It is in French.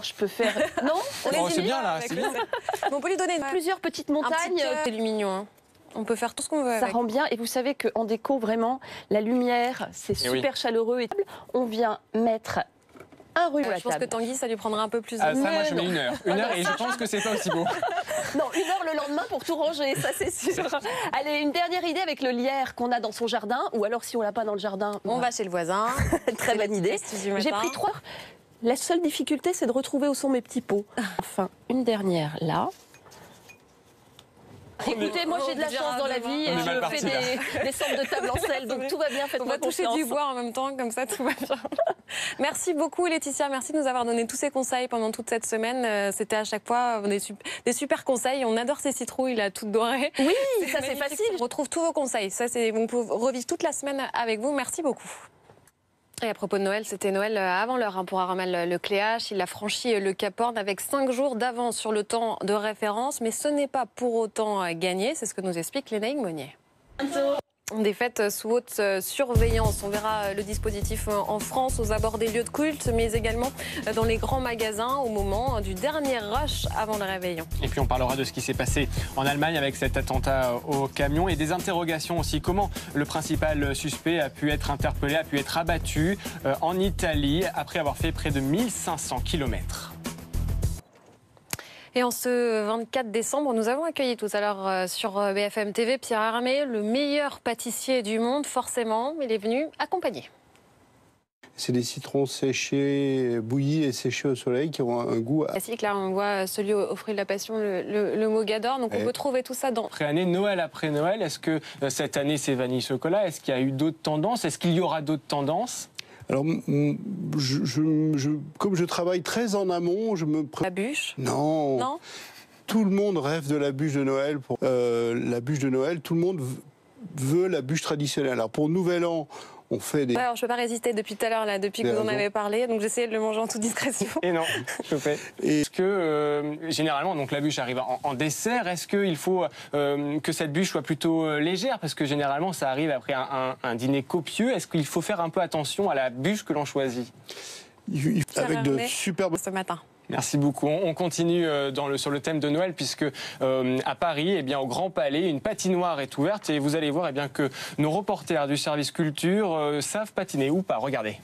Je peux faire... Non, c'est bien là, c'est bien. On peut lui donner plusieurs petites montagnes. C'est mignon. Hein. On peut faire tout ce qu'on veut Ça avec. rend bien. Et vous savez qu'en déco, vraiment, la lumière, c'est super chaleureux. Et on vient mettre un ruban à la Je pense que table. Tanguy, ça lui prendra un peu plus de Ah, ça, moi, je mets 1 heure. 1 heure et je pense que c'est pas aussi beau. Non, 1 heure le lendemain pour tout ranger, ça c'est sûr. Allez, une dernière idée avec le lierre qu'on a dans son jardin. Ou alors, si on l'a pas dans le jardin... On va chez le voisin. Très bonne idée. J'ai pris 3. La seule difficulté, c'est de retrouver où sont mes petits pots. Enfin, une dernière là. Écoutez, moi j'ai de la chance dans la vie et je fais des centres de table en sel, donc tout va bien, faites-moi confiance. On va toucher du bois en même temps, comme ça tout va bien. Merci beaucoup Laetitia, merci de nous avoir donné tous ces conseils pendant toute cette semaine. C'était à chaque fois des super conseils. On adore ces citrouilles là, toutes dorées. Oui, ça c'est facile. On retrouve tous vos conseils. Ça, on peut revivre toute la semaine avec vous. Merci beaucoup. Et à propos de Noël, c'était Noël avant l'heure pour Armel Lecléache. Il a franchi le Cap Horn avec 5 jours d'avance sur le temps de référence. Mais ce n'est pas pour autant gagné. C'est ce que nous explique Lénaïque Monnier. Des fêtes sous haute surveillance. On verra le dispositif en France, aux abords des lieux de culte, mais également dans les grands magasins au moment du dernier rush avant le réveillon. Et puis on parlera de ce qui s'est passé en Allemagne avec cet attentat au camion et des interrogations aussi. Comment le principal suspect a pu être interpellé, a pu être abattu en Italie après avoir fait près de 1500 km. Et en ce 24 décembre, nous avons accueilli tout à l'heure sur BFM TV Pierre Hermé, le meilleur pâtissier du monde, forcément. Il est venu accompagner. C'est des citrons séchés, bouillis et séchés au soleil qui ont un goût... Classique, là on voit celui aux fruits de la passion, le mogador. Donc on peut trouver tout ça dans... Après Noël après Noël, est-ce que cette année c'est vanille chocolat? Est-ce qu'il y a eu d'autres tendances? Est-ce qu'il y aura d'autres tendances? Alors, comme je travaille très en amont, je me... La bûche? Non. Non. Tout le monde rêve de la bûche de Noël. La bûche de Noël, tout le monde veut la bûche traditionnelle. Alors, pour Nouvel An, on fait des... Ouais, alors je ne peux pas résister depuis tout à l'heure, depuis que vous en avez parlé. Donc j'essayais de le manger en toute discrétion. Et non, je fais. Est-ce que, généralement, donc la bûche arrive en dessert. Est-ce qu'il faut que cette bûche soit plutôt légère? Parce que généralement, ça arrive après un dîner copieux. Est-ce qu'il faut faire un peu attention à la bûche que l'on choisit? Avec de superbes... Ce matin. Merci beaucoup. On continue sur le thème de Noël puisque à Paris, eh bien, au Grand Palais, une patinoire est ouverte et vous allez voir eh bien, que nos reporters du service culture savent patiner ou pas. Regardez.